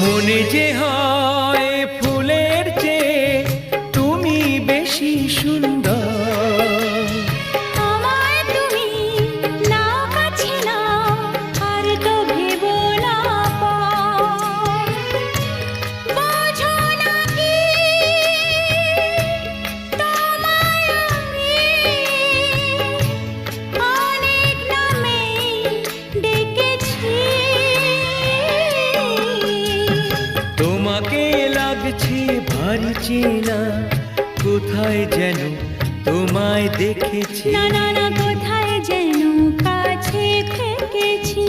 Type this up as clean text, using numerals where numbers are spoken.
মনে যে হয় ফুলের চেয়ে তুমি বেশি সুন্দর। আমায় তুমি না কাছে নাও, আর তো ভেবো না পর। বোঝো না কি তোমায় আমি অনেক নামেই ডেকেছি। তোমাকে লাগছে ভারী চেনা, কোথায় যেন তোমায় দেখেছি। না না না, কোথায় যেন কাছে থেকেছি।